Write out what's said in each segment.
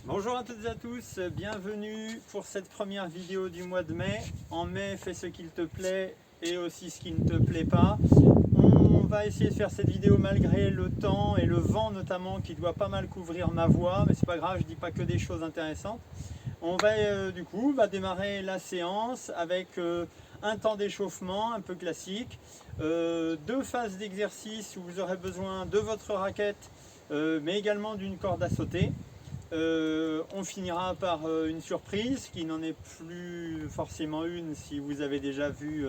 Bonjour à toutes et à tous, bienvenue pour cette première vidéo du mois de mai. En mai, fais ce qu'il te plaît et aussi ce qui ne te plaît pas. On va essayer de faire cette vidéo malgré le temps et le vent notamment qui doit pas mal couvrir ma voix, mais c'est pas grave, je dis pas que des choses intéressantes. On va du coup démarrer la séance avec un temps d'échauffement un peu classique, deux phases d'exercice où vous aurez besoin de votre raquette mais également d'une corde à sauter. On finira par une surprise qui n'en est plus forcément une si vous avez déjà vu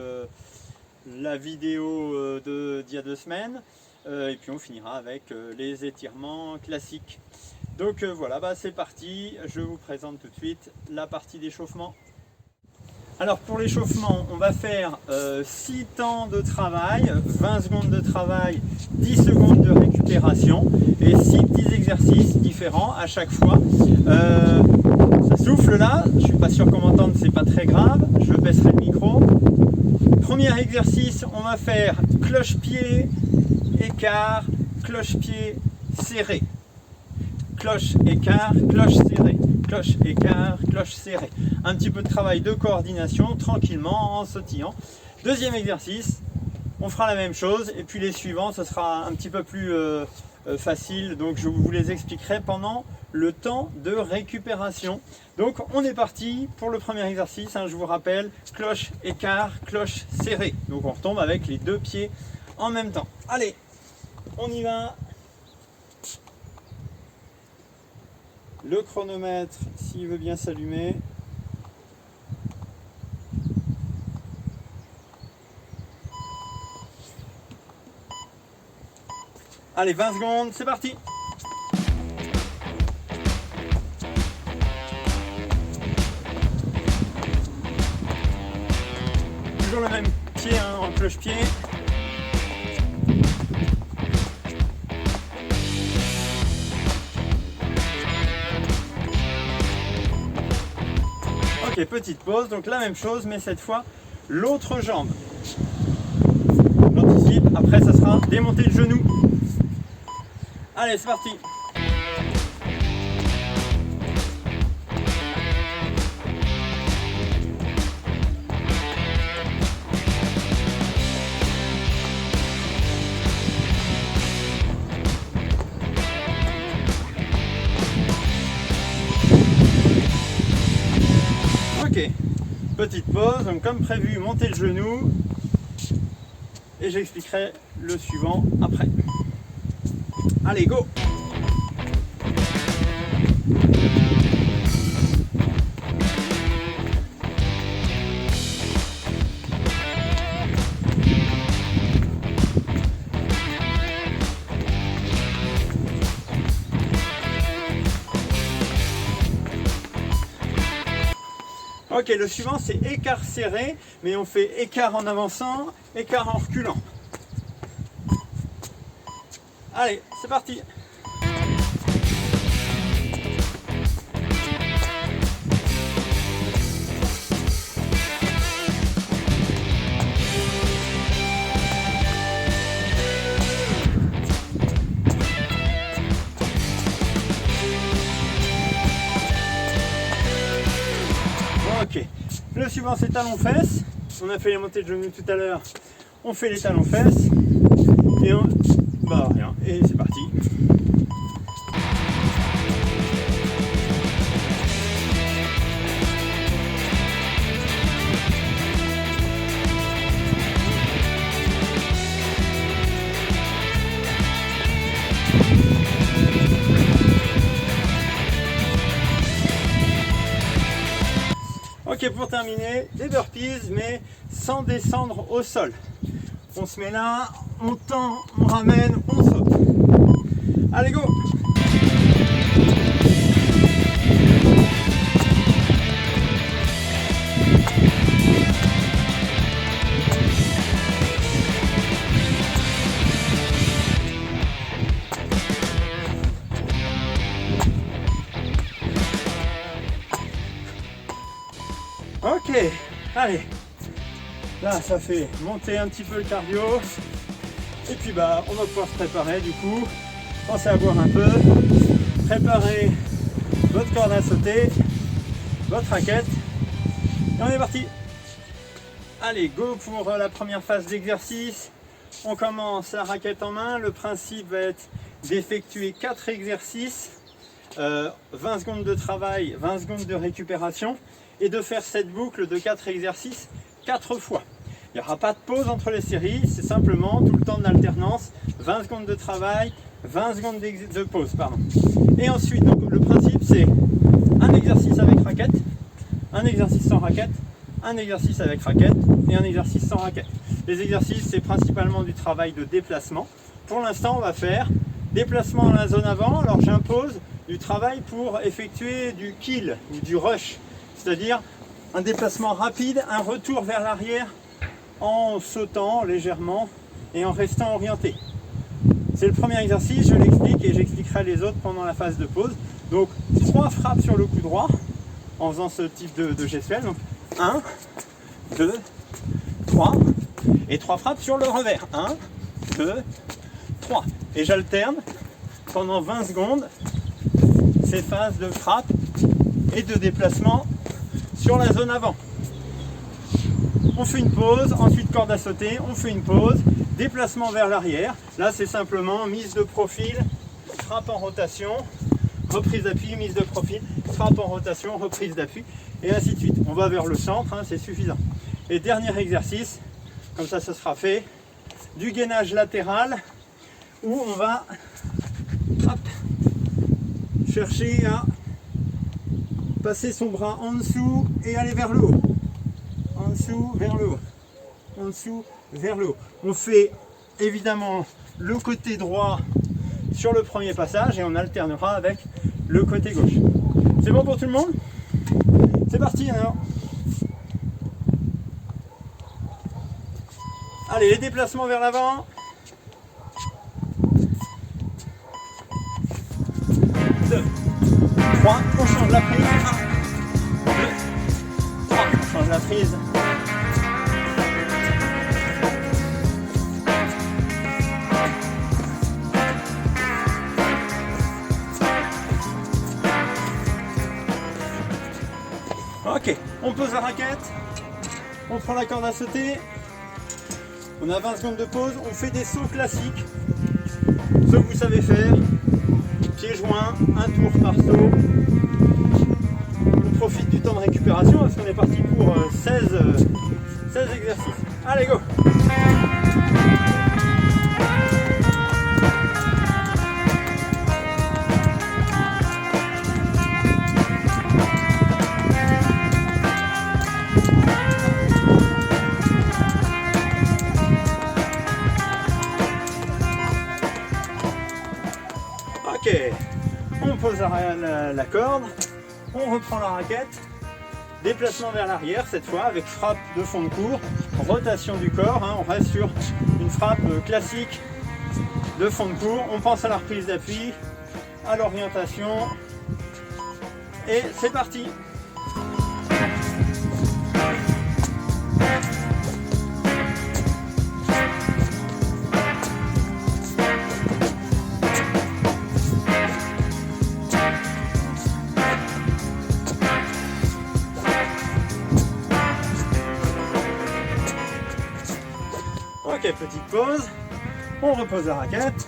la vidéo d'il y a 2 semaines, et puis on finira avec les étirements classiques. Donc voilà, c'est parti, je vous présente tout de suite la partie d'échauffement. Alors pour l'échauffement, on va faire 6 temps de travail, 20 secondes de travail, 10 secondes de récupération et 6 petits exercices différents à chaque fois. Ça souffle là, je suis pas sûr qu'on m'entende, c'est pas très grave, je baisserai le micro. Premier exercice, on va faire cloche-pied, écart, cloche-pied, serré. Cloche, écart, cloche serrée, cloche, écart, cloche serrée. Un petit peu de travail de coordination tranquillement en sautillant. Deuxième exercice, on fera la même chose et puis les suivants, ce sera un petit peu plus facile. Donc je vous les expliquerai pendant le temps de récupération. Donc on est parti pour le premier exercice, je vous rappelle, cloche, écart, cloche serrée. Donc on retombe avec les 2 pieds en même temps. Allez, on y va. Le chronomètre, s'il veut bien s'allumer. Allez, 20 secondes, c'est parti. Toujours le même pied en cloche-pied. Ok, petite pause, donc la même chose, mais cette fois l'autre jambe. J'anticipe, après ça sera démonter le genou. Allez, c'est parti. Ok, petite pause, donc comme prévu, montez le genou et j'expliquerai le suivant après. Allez, go! Ok, le suivant c'est écart serré, mais on fait écart en avançant, écart en reculant. Allez, c'est parti. Ok, le suivant c'est talons-fesses. On a fait les montées de genoux tout à l'heure. On fait les talons-fesses. Et on... rien. Et c'est parti. Ok, pour terminer, des burpees, mais sans descendre au sol. On se met là, on tend, on ramène, on saute. Allez, go! Ok, allez, là ça fait monter un petit peu le cardio et puis on va pouvoir se préparer du coup. Pensez à boire un peu, préparez votre corde à sauter, votre raquette, et on est parti. Allez, go pour la première phase d'exercice. On commence la raquette en main. Le principe va être d'effectuer 4 exercices, 20 secondes de travail, 20 secondes de récupération, et de faire cette boucle de 4 exercices 4 fois. Il n'y aura pas de pause entre les séries, c'est simplement tout le temps de l'alternance, 20 secondes de travail, 20 secondes de pause. Pardon. Et ensuite, donc, le principe c'est un exercice avec raquette, un exercice sans raquette, un exercice avec raquette et un exercice sans raquette. Les exercices, c'est principalement du travail de déplacement. Pour l'instant, on va faire déplacement dans la zone avant. Alors j'impose du travail pour effectuer du kill ou du rush, c'est-à-dire un déplacement rapide, un retour vers l'arrière en sautant légèrement et en restant orienté. C'est le premier exercice, je l'explique et j'expliquerai les autres pendant la phase de pause. Donc 3 frappes sur le coup droit en faisant ce type de gestuelle. Donc 1, 2, 3 et 3 frappes sur le revers. 1, 2, 3. Et j'alterne pendant 20 secondes ces phases de frappe et de déplacement sur la zone avant. On fait une pause, ensuite corde à sauter, on fait une pause, déplacement vers l'arrière. Là c'est simplement mise de profil, frappe en rotation, reprise d'appui, mise de profil, frappe en rotation, reprise d'appui, et ainsi de suite. On va vers le centre, hein, c'est suffisant. Et dernier exercice, comme ça ce sera fait, du gainage latéral, où on va chercher à passer son bras en dessous et aller vers le haut. En dessous, vers le haut. En dessous, vers le haut. On fait évidemment le côté droit sur le premier passage et on alternera avec le côté gauche. C'est bon pour tout le monde? C'est parti alors. Allez, les déplacements vers l'avant. 2, 3, on change la prise. 1, 2, 3, on change la prise. Ok, on pose la raquette, on prend la corde à sauter, on a 20 secondes de pause, on fait des sauts classiques, ceux que vous savez faire, pieds joints, un tour par saut. On profite du temps de récupération parce qu'on est parti pour 16 exercices. Allez, go! Ok, on pose la corde, on reprend la raquette, déplacement vers l'arrière cette fois avec frappe de fond de cours, rotation du corps, hein, on reste sur une frappe classique de fond de cours, on pense à la reprise d'appui, à l'orientation et c'est parti. Ok, petite pause, on repose la raquette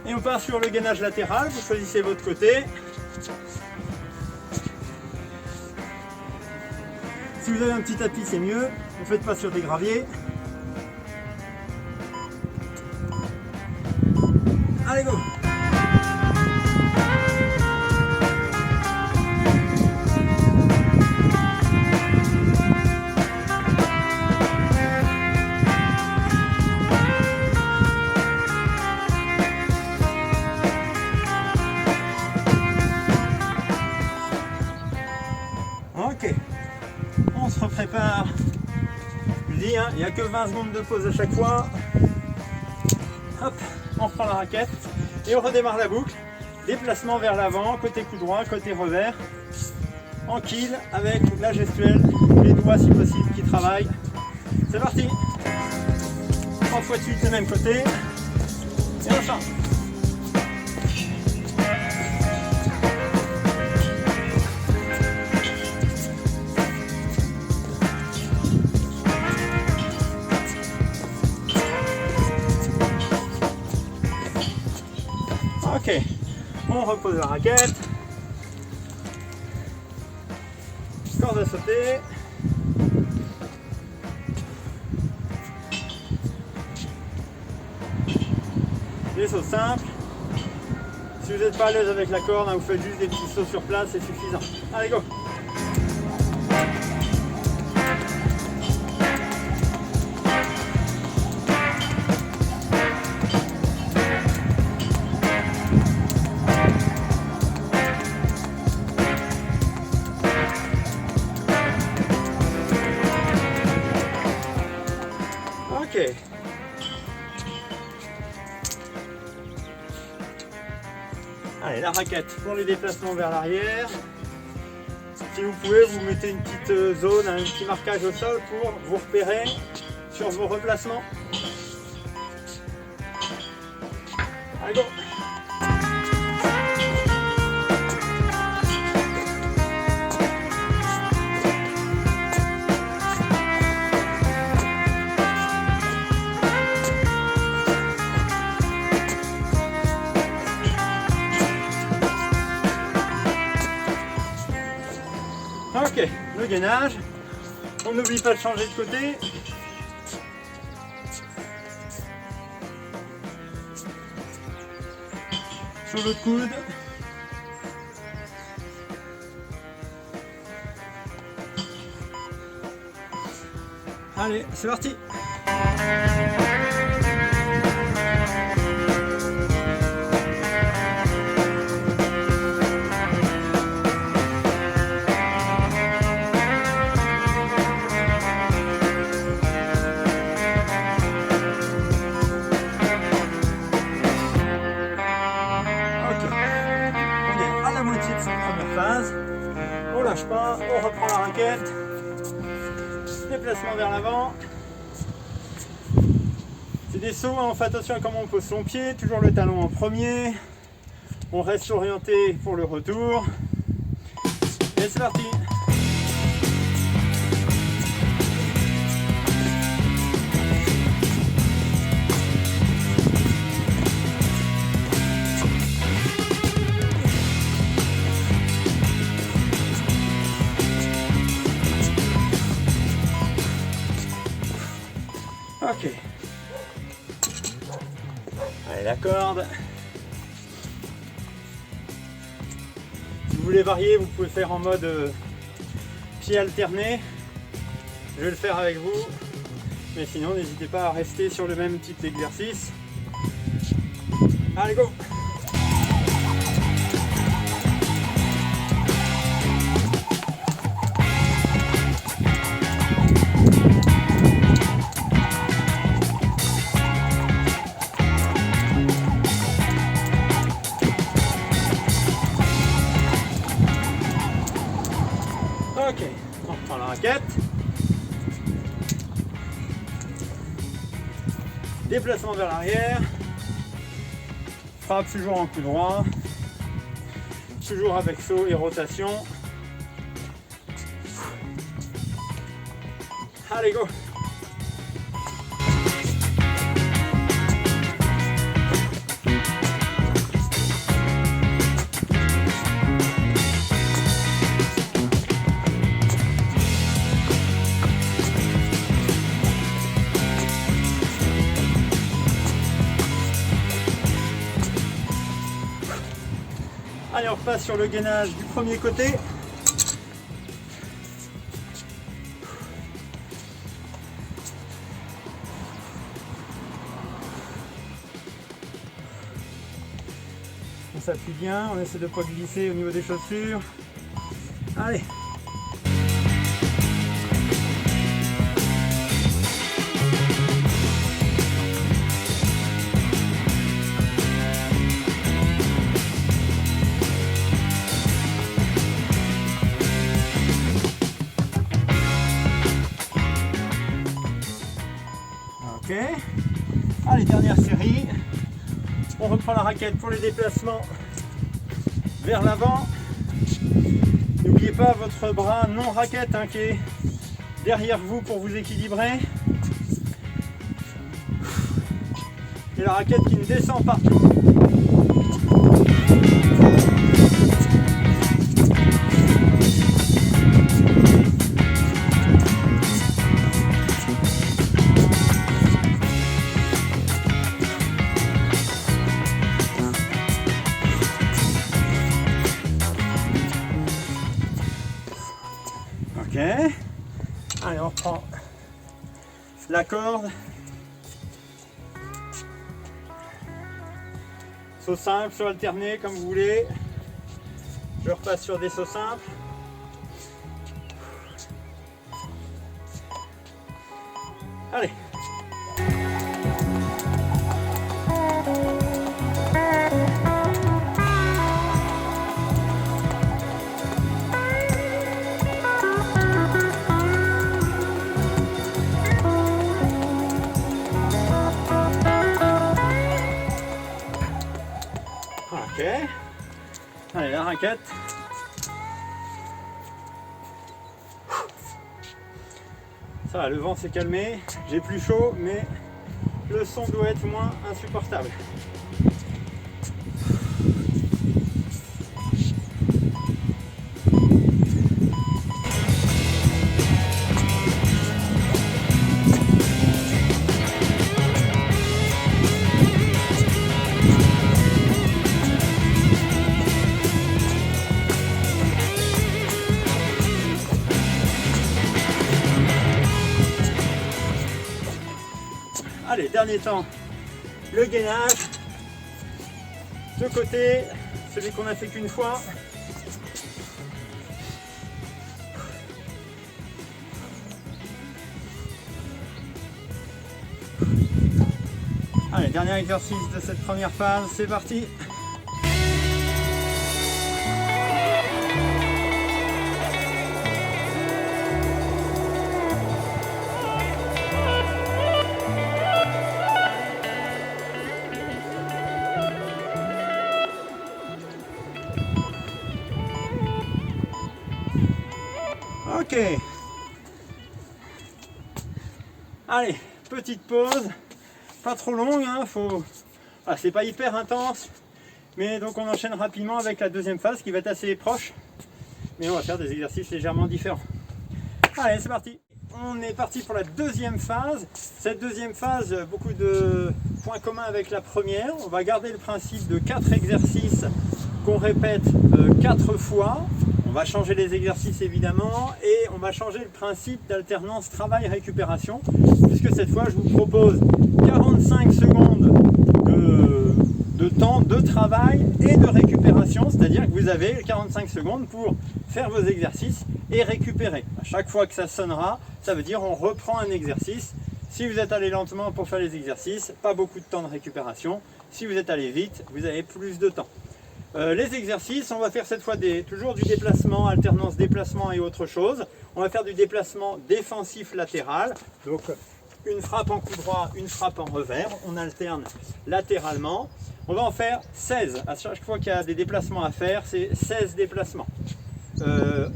et on part sur le gainage latéral, vous choisissez votre côté. Si vous avez un petit tapis c'est mieux, ne faites pas sur des graviers. Allez, go! Ok, on se prépare. Je dis, hein, il n'y a que 20 secondes de pause à chaque fois. Hop, on reprend la raquette et on redémarre la boucle. Déplacement vers l'avant, côté coup droit, côté revers. En kill avec la gestuelle, les doigts si possible qui travaillent. C'est parti. 3 fois de suite le même côté. Et on change. On repose la raquette. Corde à sauter. Des sauts simples. Si vous n'êtes pas à l'aise avec la corde, vous faites juste des petits sauts sur place, c'est suffisant. Allez, go! Ok. Allez, la raquette pour les déplacements vers l'arrière. Si vous pouvez, vous mettez une petite zone, un petit marquage au sol pour vous repérer sur vos replacements. Allez, go! Ok, le gainage. On n'oublie pas de changer de côté. Sur l'autre coude. Allez, c'est parti. On lâche pas, on reprend la raquette, déplacement vers l'avant. C'est des sauts, on fait attention à comment on pose son pied, toujours le talon en premier. On reste orienté pour le retour. Et c'est parti. Ok. Allez, la corde. Si vous voulez varier, vous pouvez faire en mode pied alterné. Je vais le faire avec vous. Mais sinon, n'hésitez pas à rester sur le même type d'exercice. Allez, go! Ok, on reprend la raquette. Déplacement vers l'arrière. Frappe toujours en coup droit. Toujours avec saut et rotation. Allez, go! Allez, on repasse sur le gainage du premier côté. On s'appuie bien, on essaie de ne pas glisser au niveau des chaussures. Allez! Ok. Allez, dernière série. On reprend la raquette pour les déplacements vers l'avant. N'oubliez pas votre bras non raquette qui est derrière vous pour vous équilibrer. Et la raquette qui ne descend pas. Ok. Allez, on reprend la corde. Saut simple, saut alterné, comme vous voulez. Je repasse sur des sauts simples. Allez. Ok. Allez, la raquette. Ça va, le vent s'est calmé. J'ai plus chaud, mais le son doit être moins insupportable. Allez, dernier temps, le gainage. De côté, celui qu'on a fait qu'une fois. Allez, dernier exercice de cette première phase, c'est parti. Ok. Allez, petite pause, pas trop longue, hein, ah, c'est pas hyper intense, mais donc on enchaîne rapidement avec la deuxième phase qui va être assez proche, mais on va faire des exercices légèrement différents. Allez, c'est parti. On est parti pour la deuxième phase. Cette deuxième phase, beaucoup de points communs avec la première. On va garder le principe de 4 exercices qu'on répète 4 fois. On va changer les exercices évidemment et on va changer le principe d'alternance travail-récupération, puisque cette fois je vous propose 45 secondes de temps de travail et de récupération, c'est-à-dire que vous avez 45 secondes pour faire vos exercices et récupérer. À chaque fois que ça sonnera, ça veut dire on reprend un exercice. Si vous êtes allé lentement pour faire les exercices, pas beaucoup de temps de récupération. Si vous êtes allé vite, vous avez plus de temps. Les exercices, on va faire cette fois toujours du déplacement, alternance déplacement et autre chose. On va faire du déplacement défensif latéral, donc une frappe en coup droit, une frappe en revers, on alterne latéralement. On va en faire 16, à chaque fois qu'il y a des déplacements à faire, c'est 16 déplacements.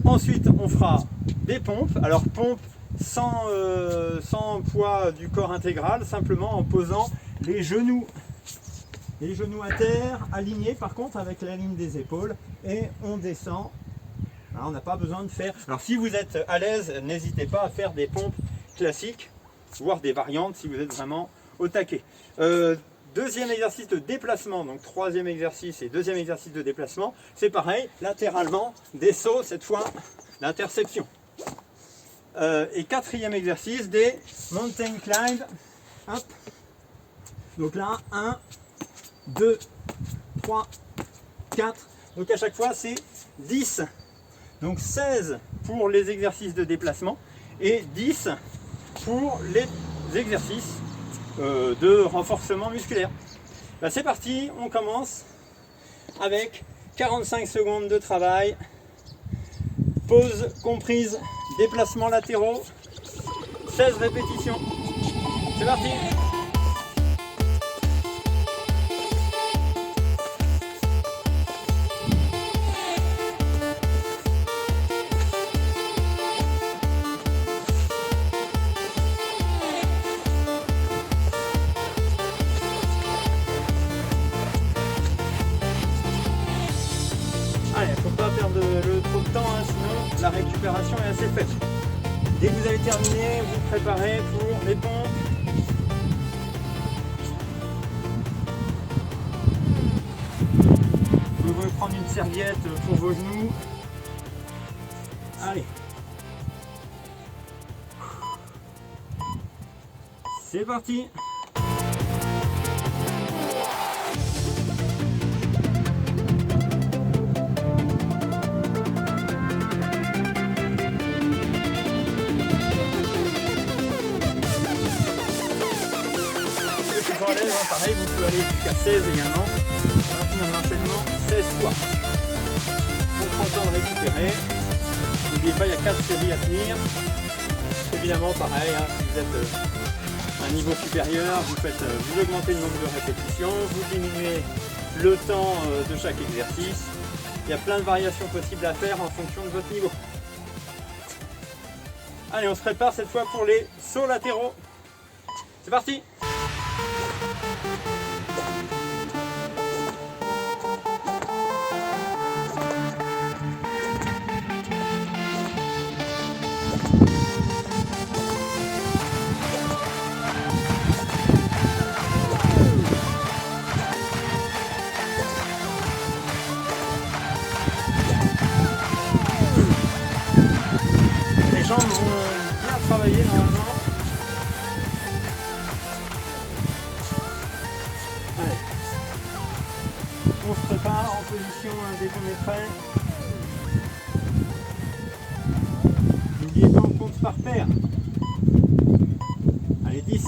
Ensuite, on fera des pompes, alors pompes sans poids du corps intégral, simplement en posant les genoux à terre, alignés par contre avec la ligne des épaules, et on descend. Alors, on n'a pas besoin de faire... Alors si vous êtes à l'aise, n'hésitez pas à faire des pompes classiques, voire des variantes si vous êtes vraiment au taquet. Deuxième exercice de déplacement, donc troisième exercice et deuxième exercice de déplacement, c'est pareil, latéralement, des sauts, cette fois l'interception. Et quatrième exercice, des mountain climb. Hop. Donc là, 1, 2, 3, 4. Donc à chaque fois, c'est 10. Donc 16 pour les exercices de déplacement et 10 pour les exercices de renforcement musculaire. Ben, c'est parti, on commence avec 45 secondes de travail, pause comprise, déplacements latéraux, 16 répétitions. C'est parti. Allez, il ne faut pas perdre trop de temps, hein, sinon la récupération est assez faible. Dès que vous avez terminé, vous vous préparez pour les pompes. Vous pouvez prendre une serviette pour vos genoux. Allez, C'est parti. Pareil, vous pouvez aller jusqu'à 16 également. On va finir l'enchaînement 16 fois. On prend le temps de récupérer. N'oubliez pas, il y a 4 séries à tenir. Évidemment, pareil, hein, si vous êtes à un niveau supérieur, vous augmentez le nombre de répétitions, vous diminuez le temps de chaque exercice. Il y a plein de variations possibles à faire en fonction de votre niveau. Allez, on se prépare cette fois pour les sauts latéraux. C'est parti! Les jambes vont bien travailler normalement. Allez. On se prépare en position dès qu'on est prêt. N'oubliez pas, on compte par paire. Allez, 10.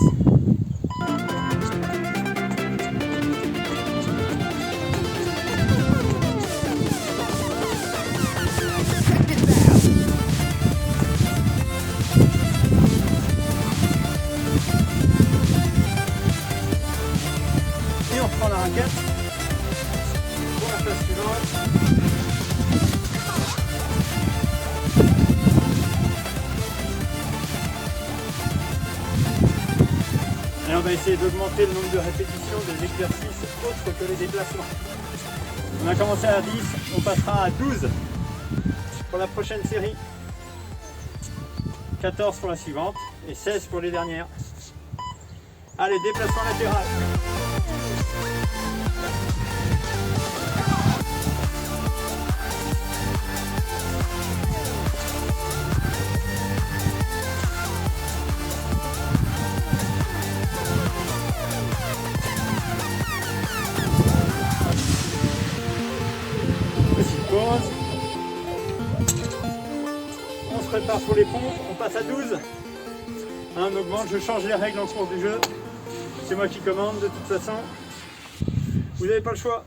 Et on reprend la raquette pour la phase suivante. Et on va essayer d'augmenter le nombre de répétitions des exercices autres que les déplacements. On a commencé à 10, on passera à 12 pour la prochaine série, 14 pour la suivante et 16 pour les dernières. Allez, déplacement latéral. Petite pause. On se prépare pour les pompes, on passe à 12. On augmente, je change les règles en cours du jeu. C'est moi qui commande de toute façon. Vous n'avez pas le choix.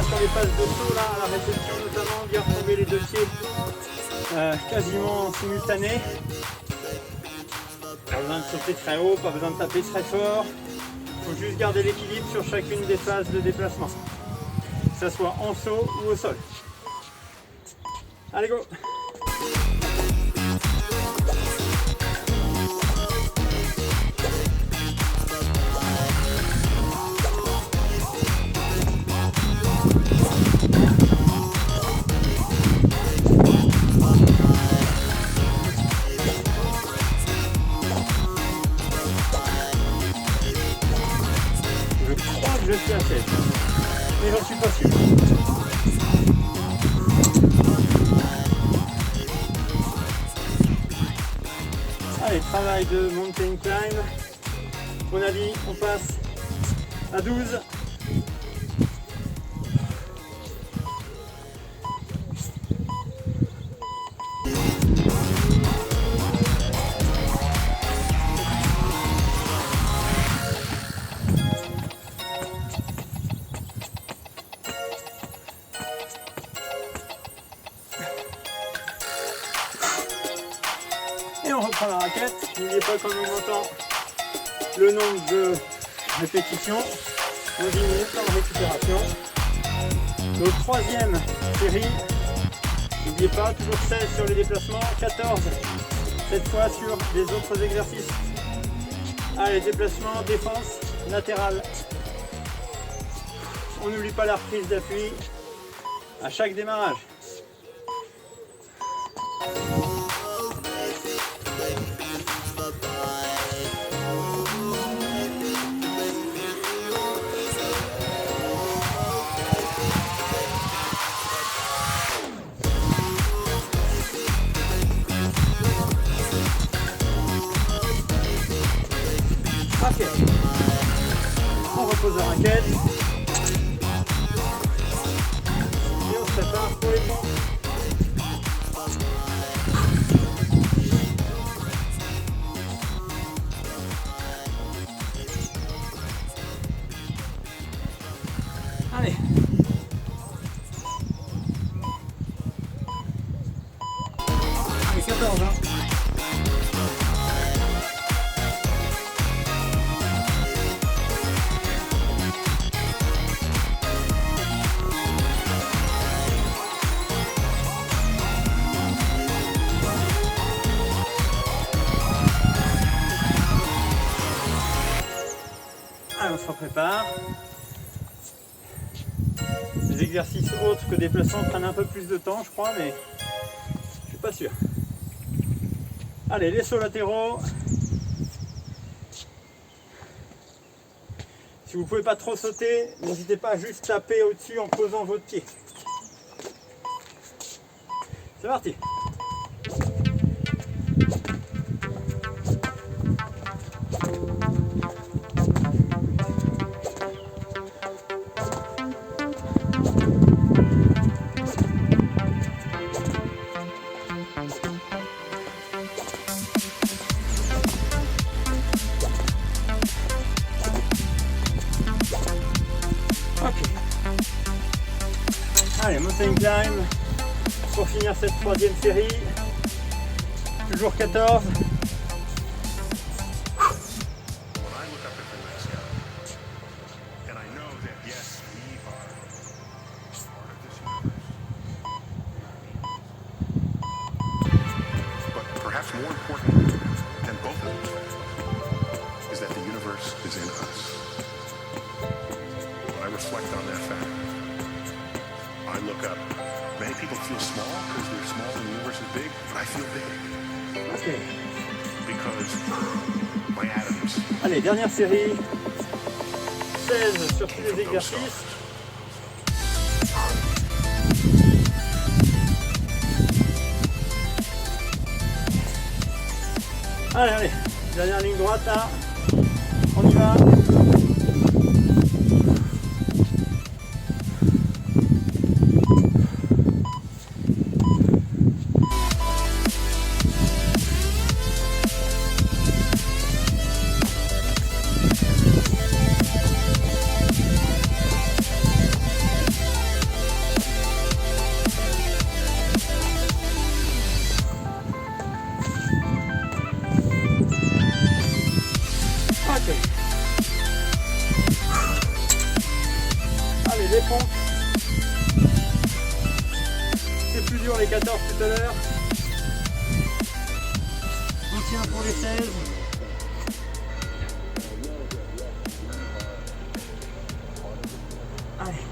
Sur les phases de saut là, à la réception notamment, bien retrouver les deux pieds quasiment simultanés. Pas besoin de sauter très haut, pas besoin de taper très fort. Il faut juste garder l'équilibre sur chacune des phases de déplacement, que ce soit en saut ou au sol. Allez, go! Je suis à 16, mais j'en suis pas sûr. Allez, travail de mountain climb. On a dit, on passe à 12. Et on reprend la raquette. N'oubliez pas qu'en augmentant le nombre de répétitions, on diminue le temps de récupération. Notre troisième série, N'oubliez pas, toujours 16 sur les déplacements, 14 cette fois sur les autres exercices. Allez, déplacement, défense, latérale. On n'oublie pas la reprise d'appui à chaque démarrage. Ok. On repose la raquette. Et on se prépare pour les pompes. Allez. Allez, 14 hein. Allez, on se prépare. Les exercices autres que déplaçants prennent un peu plus de temps, je crois, mais je suis pas sûr. Allez, les sauts latéraux. Si vous ne pouvez pas trop sauter, n'hésitez pas à juste taper au-dessus en posant votre pied. C'est parti. Allez, mountain climb pour finir cette troisième série. Toujours 14. Perhaps more important than both of them is that the universe is in us. When I reflect on that fact, I look up. Many people feel small because they're small and the universe is big, but I feel big. Okay. Because my atoms. Allez, dernière série. 16 sur tous les exercices. Allez, allez, dernière ligne droite là. On y va. Allez, les pompes. C'est plus dur les 14 tout à l'heure. On tient pour les 16. Allez.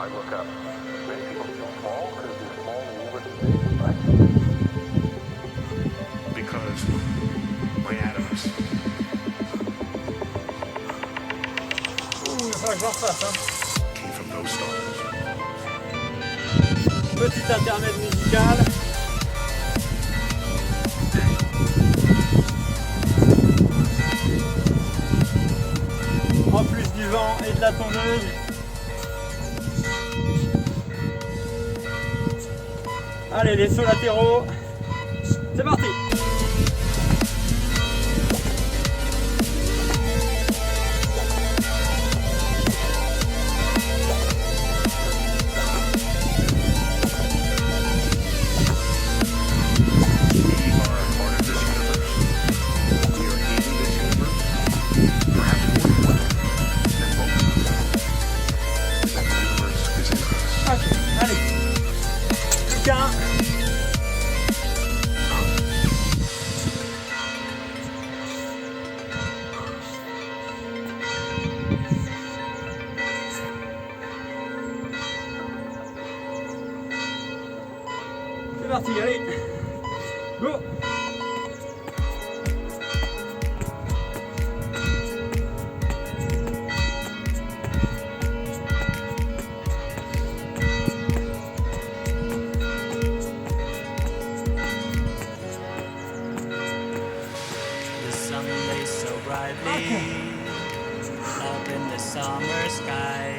I look up. Many people feel small because they're small and the universe is big, right? Because my atoms. Ouh, il va falloir que j'en refasse, hein. Came from those stars. Petit intermède musical. En plus du vent et de la tondeuse. Allez, les sauts latéraux. C'est parti. parti, allez, go! The sun lays so brightly up in the summer sky.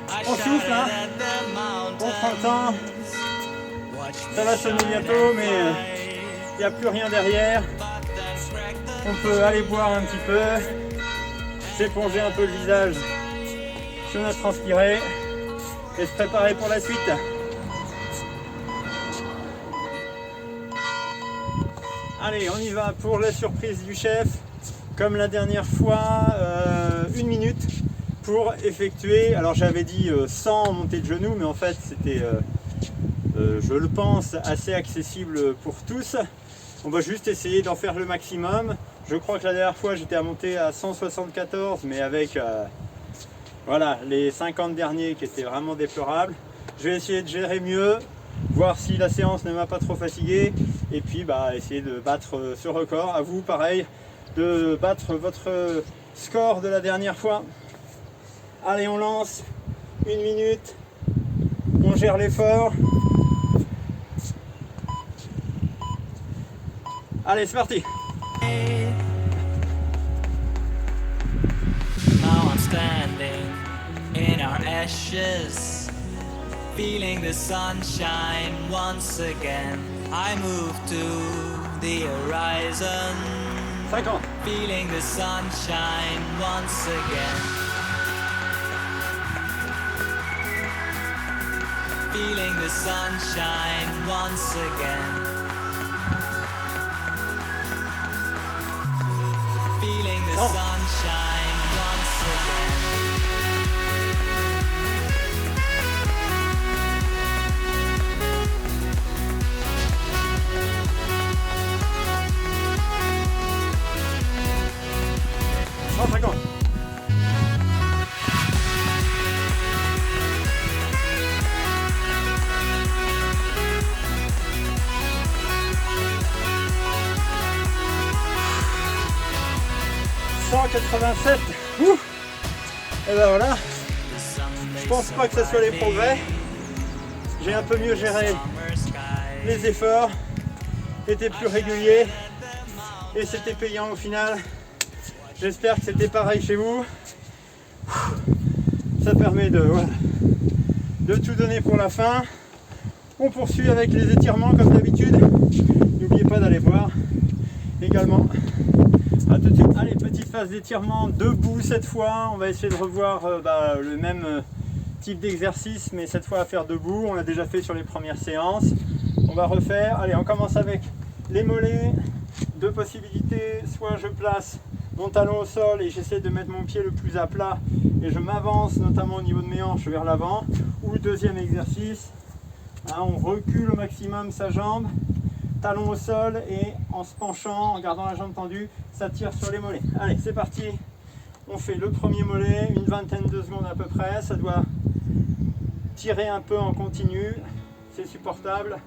I On souffle, hein. shouted at the On prend le temps, mountains. Watch me ça va sonner shine bientôt, and mais fly. il n'y a plus rien derrière. But then crack the On peut aller boire un petit peu, s'éponger un peu le visage si on a transpiré et se préparer pour la suite. Allez, on y va pour la surprise du chef. Comme la dernière fois, 1 minute pour effectuer. Alors j'avais dit 100 montées de genoux, mais en fait c'était, je le pense, assez accessible pour tous. On va juste essayer d'en faire le maximum. Je crois que la dernière fois j'étais à monter à 174, mais avec voilà, les 50 derniers qui étaient vraiment déplorables. Je vais essayer de gérer mieux, voir si la séance ne m'a pas trop fatigué, et puis essayer de battre ce record. À vous, pareil, de battre votre score de la dernière fois. Allez, on lance, 1 minute, on gère l'effort. Allez, c'est parti. Now I'm standing in our ashes, feeling the sunshine once again. I move to the horizon, 50. feeling the sunshine once again. Feeling the sunshine once again. Feeling the Oh. sunshine once again. Ouh. Et ben voilà, je pense pas que ce soit les progrès. J'ai un peu mieux géré les efforts, étaient plus réguliers et c'était payant au final. J'espère que c'était pareil chez vous. Ça permet de tout donner pour la fin. On poursuit avec les étirements comme d'habitude. N'oubliez pas d'aller voir également. A tout de suite. Allez, petite phase d'étirement debout cette fois. On va essayer de revoir le même type d'exercice, mais cette fois à faire debout. On l'a déjà fait sur les premières séances. On va refaire. Allez, on commence avec les mollets. Deux possibilités. Soit je place mon talon au sol et j'essaie de mettre mon pied le plus à plat et je m'avance notamment au niveau de mes hanches vers l'avant. Ou deuxième exercice, hein, on recule au maximum sa jambe, talon au sol et en se penchant, en gardant la jambe tendue, ça tire sur les mollets. Allez, c'est parti. On fait le premier mollet, une vingtaine de secondes à peu près. Ça doit tirer un peu en continu, c'est supportable.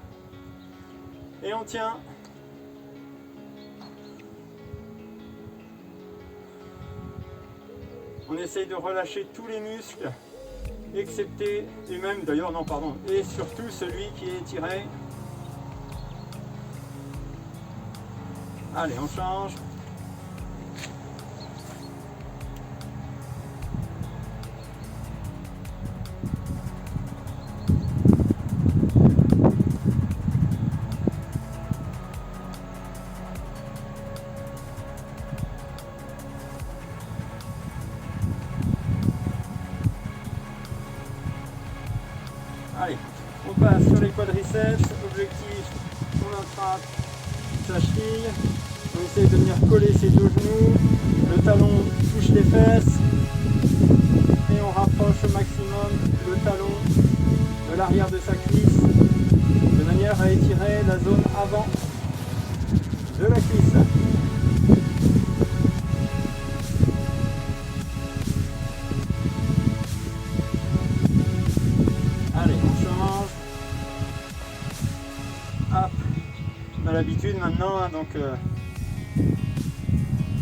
Et on tient. On essaye de relâcher tous les muscles, excepté, et même d'ailleurs, non pardon, et surtout celui qui est étiré. Allez, on change. Allez, on passe sur les quadriceps. Objectif, on attrape sa cheville. On essaye de venir coller ses deux genoux. Le talon touche les fesses. Et on rapproche au maximum le talon de l'arrière de sa cuisse, de manière à étirer la zone avant de la cuisse. l'habitude maintenant, hein, donc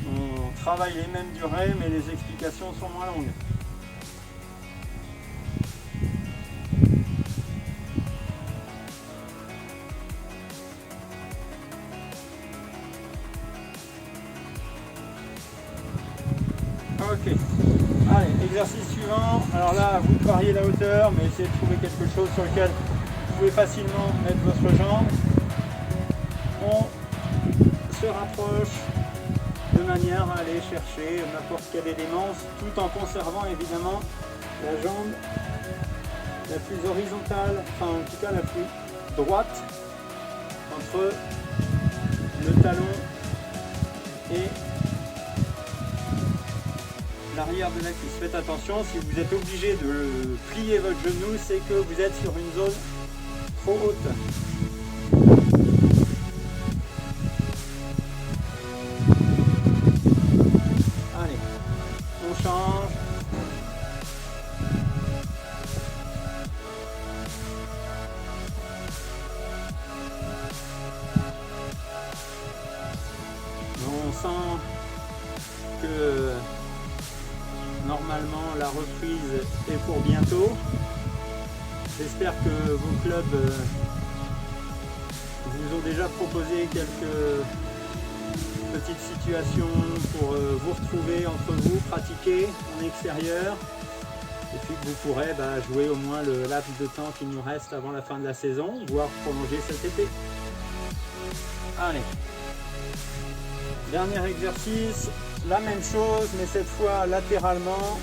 on travaille les mêmes durées, mais les explications sont moins longues. Ok, allez, exercice suivant. Alors là, vous variez la hauteur, mais essayez de trouver quelque chose sur lequel vous pouvez facilement mettre votre jambe. On se rapproche de manière à aller chercher n'importe quel élément, tout en conservant évidemment la jambe la plus horizontale, enfin en tout cas la plus droite entre le talon et l'arrière de la cuisse. Faites attention, si vous êtes obligé de plier votre genou, c'est que vous êtes sur une zone trop haute. Allez, on change. On sent que normalement la reprise est pour bientôt. J'espère que vos clubs vous ont déjà proposé quelques petites situations pour vous retrouver entre vous, pratiquer en extérieur, et puis que vous pourrez jouer au moins le laps de temps qui nous reste avant la fin de la saison, voire prolonger cet été. Allez, dernier exercice, la même chose mais cette fois latéralement,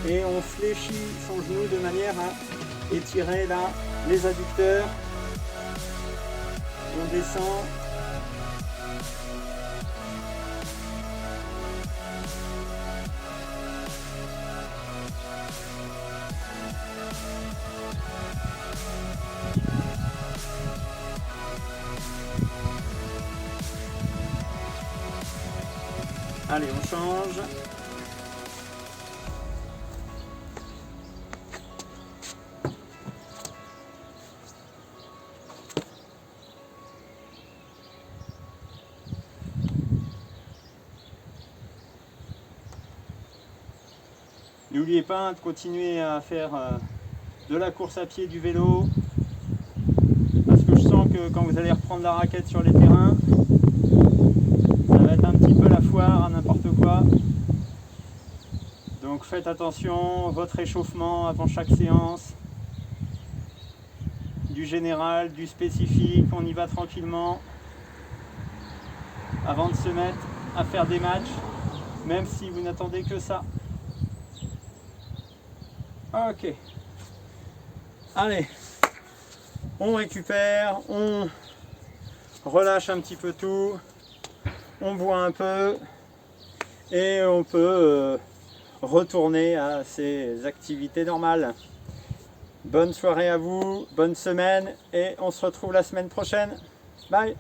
et on fléchit son genou de manière à étirer là les adducteurs. On descend. Allez, on change. N'oubliez pas de continuer à faire de la course à pied, du vélo, parce que je sens que quand vous allez reprendre la raquette sur les terrains, ça va être un petit peu la foire à n'importe quoi. Donc faites attention, votre échauffement avant chaque séance, du général, du spécifique, on y va tranquillement avant de se mettre à faire des matchs, même si vous n'attendez que ça. Ok, allez, on récupère, on relâche un petit peu tout, on boit un peu et on peut retourner à ses activités normales. Bonne soirée à vous, bonne semaine et on se retrouve la semaine prochaine. Bye!